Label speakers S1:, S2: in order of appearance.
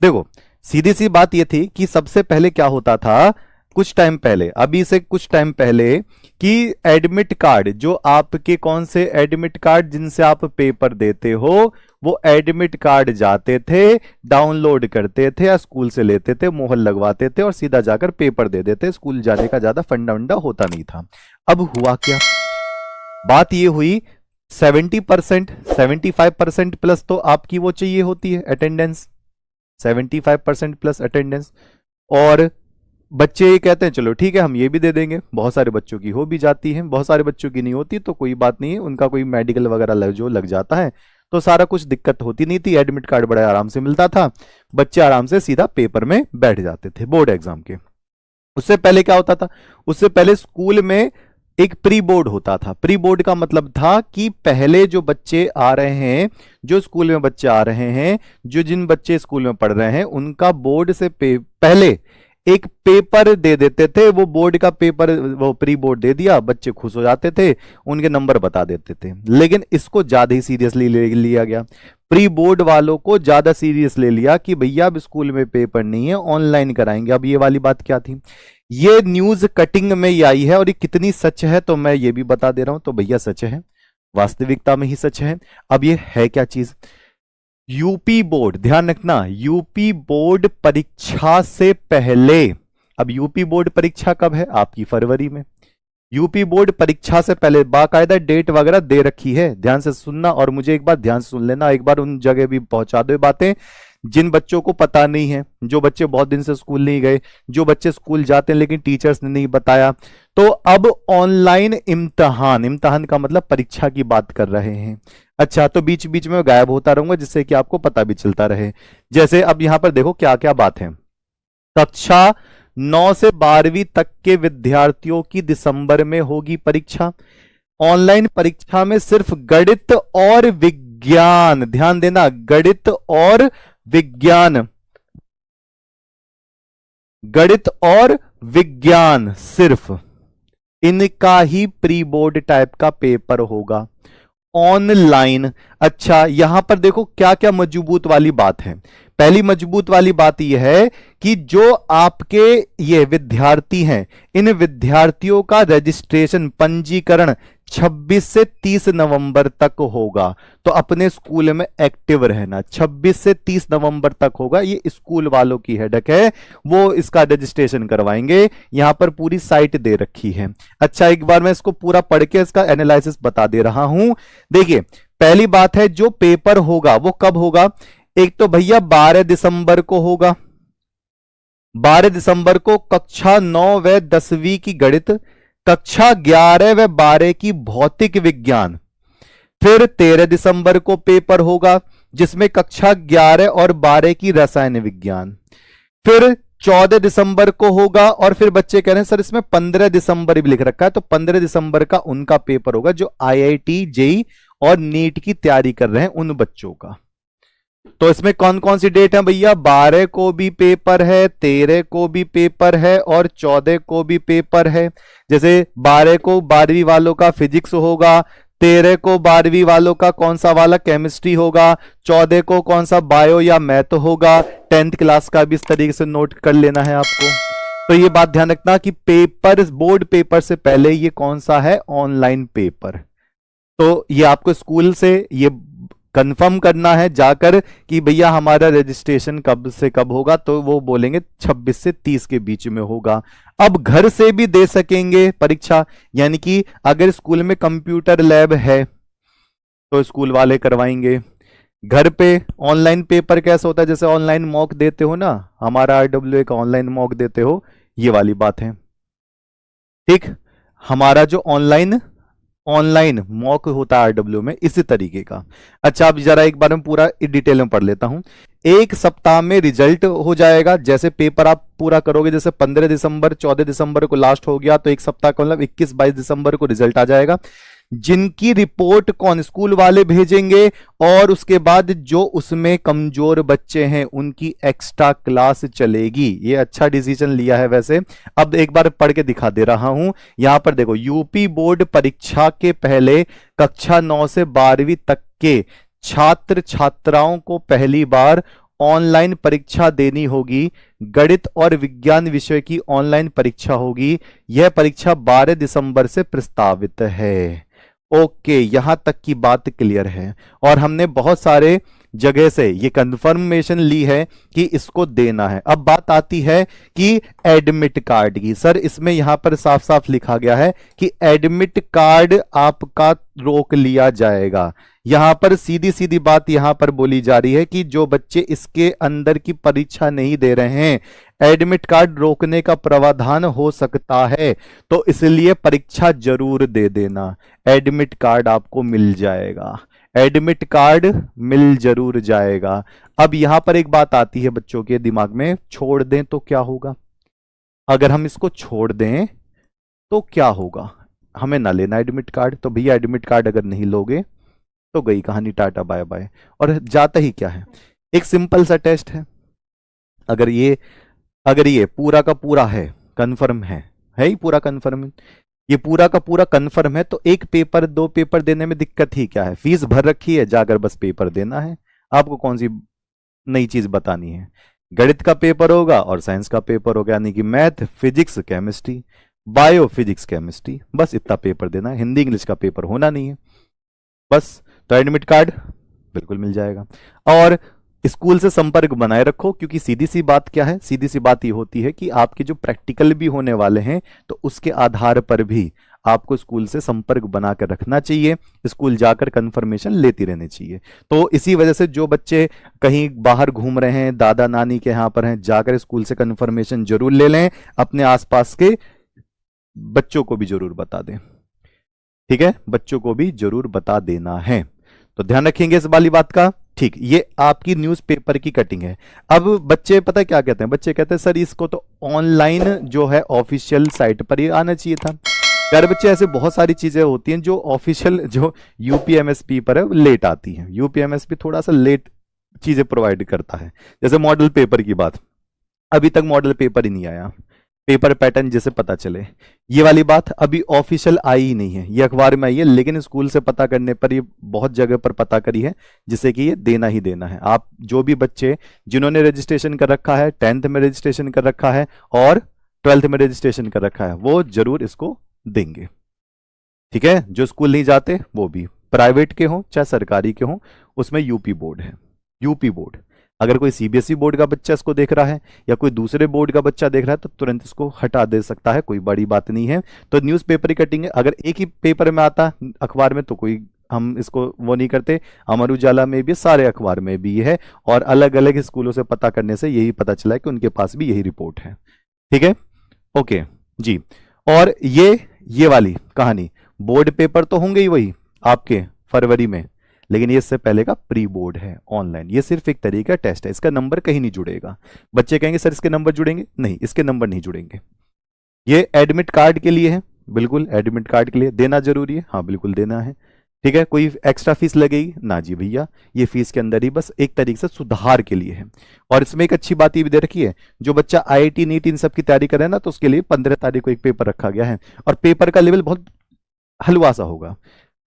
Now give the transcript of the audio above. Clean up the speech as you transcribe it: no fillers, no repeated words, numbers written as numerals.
S1: देखो सीधी सी बात ये थी कि सबसे पहले क्या होता था, कुछ टाइम पहले, अभी से कुछ टाइम पहले, कि एडमिट कार्ड जो आपके, कौन से एडमिट कार्ड जिनसे आप पेपर देते हो, वो एडमिट कार्ड जाते थे, डाउनलोड करते थे या स्कूल से लेते थे, मोहर लगवाते थे और सीधा जाकर पेपर दे देते। स्कूल जाने का ज्यादा फंडा वंडा होता नहीं था। अब हुआ क्या, बात ये हुई 70%, 75% प्लस तो आपकी वो चाहिए होती है अटेंडेंस, 75% प्लस अटेंडेंस। और बच्चे ये कहते हैं चलो ठीक है हम ये भी दे देंगे, बहुत सारे बच्चों की हो भी जाती है, बहुत सारे बच्चों की नहीं होती तो कोई बात नहीं है, उनका कोई मेडिकल वगैरह जो लग जाता है तो सारा कुछ दिक्कत होती नहीं थी, एडमिट कार्ड बड़े आराम से मिलता था, बच्चे आराम से सीधा पेपर में बैठ जाते थे बोर्ड एग्जाम के। उससे पहले क्या होता था, उससे पहले स्कूल में एक प्री बोर्ड होता था। प्री बोर्ड का मतलब था कि पहले जो बच्चे आ रहे हैं, जो स्कूल में बच्चे आ रहे हैं, जो जिन बच्चे स्कूल में पढ़ रहे हैं, उनका बोर्ड से पहले एक पेपर दे देते थे। वो बोर्ड का पेपर, वो प्री बोर्ड दे दिया, बच्चे खुश हो जाते थे, उनके नंबर बता देते थे। लेकिन इसको ज्यादा ही सीरियसली ले लिया गया, प्री बोर्ड वालों को ज्यादा सीरियस ले लिया कि भैया अब स्कूल में पेपर नहीं है, ऑनलाइन कराएंगे। अब ये वाली बात क्या थी, ये न्यूज कटिंग में ही आई है और ये कितनी सच है तो मैं ये भी बता दे रहा हूं। तो भैया सच है, वास्तविकता में ही सच है। अब ये है क्या चीज, यूपी बोर्ड, ध्यान रखना, यूपी बोर्ड परीक्षा से पहले, अब यूपी बोर्ड परीक्षा कब है आपकी, फरवरी में। यूपी बोर्ड परीक्षा से पहले बाकायदा डेट वगैरह दे रखी है, ध्यान से सुनना और मुझे एक बार ध्यान से सुन लेना, एक बार उन जगह भी पहुंचा दो बातें जिन बच्चों को पता नहीं है, जो बच्चे बहुत दिन से स्कूल नहीं गए, जो बच्चे स्कूल जाते हैं लेकिन टीचर्स ने नहीं बताया। तो अब ऑनलाइन इम्तहान, इम्तहान का मतलब परीक्षा की बात कर रहे हैं। अच्छा, तो बीच बीच में गायब होता रहूंगा जिससे कि आपको पता भी चलता रहे। जैसे अब यहां पर देखो क्या क्या बात है, कक्षा 9 से 12वीं तक के विद्यार्थियों की दिसंबर में होगी परीक्षा। ऑनलाइन परीक्षा में सिर्फ गणित और विज्ञान, ध्यान देना, गणित और विज्ञान, गणित और विज्ञान, सिर्फ इनका ही प्री बोर्ड टाइप का पेपर होगा ऑनलाइन। अच्छा, यहां पर देखो क्या क्या मजबूत वाली बात है। पहली मजबूत वाली बात यह है कि जो आपके ये विद्यार्थी हैं, इन विद्यार्थियों का रजिस्ट्रेशन, पंजीकरण 26 से 30 नवंबर तक होगा। तो अपने स्कूल में एक्टिव रहना, 26 से 30 नवंबर तक होगा। ये स्कूल वालों की हेडेक है, वो इसका रजिस्ट्रेशन करवाएंगे। यहां पर पूरी साइट दे रखी है। अच्छा, एक बार मैं इसको पूरा पढ़ के इसका एनालिसिस बता दे रहा हूं। देखिए, पहली बात है जो पेपर होगा वो कब होगा, एक तो भैया 12 दिसंबर को होगा। 12 दिसंबर को कक्षा 9 व 10वीं की गणित, कक्षा 11 व 12 की भौतिक विज्ञान। फिर 13 दिसंबर को पेपर होगा जिसमें कक्षा 11 और 12 की रसायन विज्ञान। फिर 14 दिसंबर को होगा, और फिर बच्चे कह रहे हैं सर इसमें 15 दिसंबर भी लिख रखा है, तो 15 दिसंबर का उनका पेपर होगा जो IIT, जेई और नीट की तैयारी कर रहे हैं उन बच्चों का। तो इसमें कौन कौन सी डेट है भैया, 12 को भी पेपर है, 13 को भी पेपर है और 14 को भी पेपर है। जैसे 12 को 12वीं वालों का फिजिक्स होगा, 13 को 12वीं वालों का कौन सा वाला केमिस्ट्री होगा, 14 को कौन सा बायो या मैथ होगा। 10th क्लास का भी इस तरीके से नोट कर लेना है आपको। तो ये बात ध्यान रखना कि पेपर, बोर्ड पेपर से पहले ये कौन सा है, ऑनलाइन पेपर। तो ये आपको स्कूल से ये कंफर्म करना है जाकर कि भैया हमारा रजिस्ट्रेशन कब से कब होगा, तो वो बोलेंगे 26 से 30 के बीच में होगा। अब घर से भी दे सकेंगे परीक्षा, यानी कि अगर स्कूल में कंप्यूटर लैब है तो स्कूल वाले करवाएंगे। घर पे ऑनलाइन पेपर कैसा होता है, जैसे ऑनलाइन मॉक देते हो ना, हमारा RWA का ऑनलाइन मॉक देते हो, ये वाली बात है। ठीक, हमारा जो ऑनलाइन मॉक होता है RW में, इसी तरीके का। अच्छा, अब जरा एक बार मैं पूरा डिटेल में पढ़ लेता हूं। एक सप्ताह में रिजल्ट हो जाएगा, जैसे पेपर आप पूरा करोगे, जैसे 15 दिसंबर 14 दिसंबर को लास्ट हो गया, तो एक सप्ताह का मतलब 21-22 दिसंबर को रिजल्ट आ जाएगा, जिनकी रिपोर्ट कौन, स्कूल वाले भेजेंगे। और उसके बाद जो उसमें कमजोर बच्चे हैं उनकी एक्स्ट्रा क्लास चलेगी। ये अच्छा डिसीजन लिया है वैसे। अब एक बार पढ़ के दिखा दे रहा हूं, यहां पर देखो, यूपी बोर्ड परीक्षा के पहले कक्षा 9 से 12वीं तक के छात्र छात्राओं को पहली बार ऑनलाइन परीक्षा देनी होगी, गणित और विज्ञान विषय की ऑनलाइन परीक्षा होगी। यह परीक्षा 12 दिसंबर से प्रस्तावित है। ओके, यहां तक की बात क्लियर है और हमने बहुत सारे जगह से ये कंफर्मेशन ली है कि इसको देना है। अब बात आती है कि एडमिट कार्ड की। सर इसमें यहां पर साफ साफ लिखा गया है कि एडमिट कार्ड आपका रोक लिया जाएगा। यहां पर सीधी सीधी बात यहां पर बोली जा रही है कि जो बच्चे इसके अंदर की परीक्षा नहीं दे रहे हैं, एडमिट कार्ड रोकने का प्रावधान हो सकता है, तो इसलिए परीक्षा जरूर दे देना। एडमिट कार्ड आपको मिल जाएगा, एडमिट कार्ड मिल जरूर जाएगा। अब यहां पर एक बात आती है बच्चों के दिमाग में, छोड़ दें तो क्या होगा? अगर हम इसको छोड़ दें तो क्या होगा? हमें ना लेना एडमिट कार्ड, तो भैया एडमिट कार्ड अगर नहीं लोगे तो गई कहानी, टाटा बाय बाय। और जाता ही क्या है, एक सिंपल सा टेस्ट है। अगर ये पूरा का पूरा है, कंफर्म है ही पूरा कंफर्म, ये पूरा का पूरा कंफर्म है, तो एक पेपर 2 पेपर देने में दिक्कत ही क्या है? फीस भर रखी है, जाकर बस पेपर देना है। आपको कौन सी नई चीज बतानी है? गणित का पेपर होगा और साइंस का पेपर होगा, यानी कि math, physics, chemistry, bio, physics, chemistry, बस इतना पेपर देना है। हिंदी इंग्लिश का पेपर होना नहीं है बस। तो एडमिट कार्ड बिल्कुल मिल जाएगा। और स्कूल से संपर्क बनाए रखो, क्योंकि सीधी सी बात क्या है, सीधी सी बात ये होती है कि आपके जो प्रैक्टिकल भी होने वाले हैं, तो उसके आधार पर भी आपको स्कूल से संपर्क बनाकर रखना चाहिए, स्कूल जाकर कंफर्मेशन लेती रहनी चाहिए। तो इसी वजह से जो बच्चे कहीं बाहर घूम रहे हैं, दादा नानी के यहां पर हैं, जाकर स्कूल से कंफर्मेशन जरूर ले लें, अपने आसपास के बच्चों को भी जरूर बता दें। ठीक है, बच्चों को भी जरूर बता देना है। तो ध्यान रखेंगे इस वाली बात का। ठीक, ये आपकी न्यूज़पेपर की कटिंग है। अब बच्चे पता है क्या कहते हैं? बच्चे कहते हैं सर इसको तो ऑनलाइन जो है ऑफिशियल साइट पर ही आना चाहिए था। यार बच्चे, ऐसे बहुत सारी चीजें होती हैं जो ऑफिशियल, जो यूपीएमएसपी पर है, लेट आती हैं। यूपीएमएसपी थोड़ा सा लेट चीजें प्रोवाइड करता है। जैसे मॉडल पेपर की बात, अभी तक मॉडल पेपर ही नहीं आया, पेपर पैटर्न जैसे पता चले, ये वाली बात अभी ऑफिशियल आई ही नहीं है। ये अखबार में आई है, लेकिन स्कूल से पता करने पर ये बहुत जगह पर पता करी है, जिससे कि ये देना ही देना है। आप जो भी बच्चे जिन्होंने रजिस्ट्रेशन कर रखा है, 10th में रजिस्ट्रेशन कर रखा है और 12th में रजिस्ट्रेशन कर रखा है, वो जरूर इसको देंगे। ठीक है, जो स्कूल नहीं जाते वो भी, प्राइवेट के हों चाहे सरकारी के हों, उसमें यूपी बोर्ड है, यूपी बोर्ड। अगर कोई सीबीएसई बोर्ड का बच्चा इसको देख रहा है या कोई दूसरे बोर्ड का बच्चा देख रहा है, तो तुरंत इसको हटा दे सकता है, कोई बड़ी बात नहीं है। तो न्यूज़पेपर की कटिंग है, अगर एक ही पेपर में आता अखबार में तो कोई हम इसको वो नहीं करते। अमर उजाला में भी, सारे अखबार में भी है, और अलग अलग स्कूलों से पता करने से यही पता चला है कि उनके पास भी यही रिपोर्ट है। ठीक है, ओके जी। और ये वाली कहानी, बोर्ड पेपर तो होंगे ही वही आपके फरवरी में, लेकिन ये इससे पहले का प्री बोर्ड है ऑनलाइन। ये सिर्फ एक तरीका टेस्ट है, इसका नंबर कहीं नहीं जुड़ेगा। बच्चे कहेंगे सर इसके नंबर जुड़ेंगे, नहीं, इसके नंबर नहीं जुड़ेंगे। ये एडमिट कार्ड के लिए है, बिल्कुल एडमिट कार्ड के लिए देना जरूरी है, हाँ बिल्कुल देना है। ठीक है, कोई एक्स्ट्रा फीस लगेगी ना जी भैया, ये फीस के अंदर ही बस एक तरीके से सुधार के लिए है। और इसमें एक अच्छी बात ये भी दे रखी है, जो बच्चा आईआईटी नीट इन सब की तैयारी करे ना, तो उसके लिए 15 तारीख को एक पेपर रखा गया है, और पेपर का लेवल बहुत हलवा सा होगा।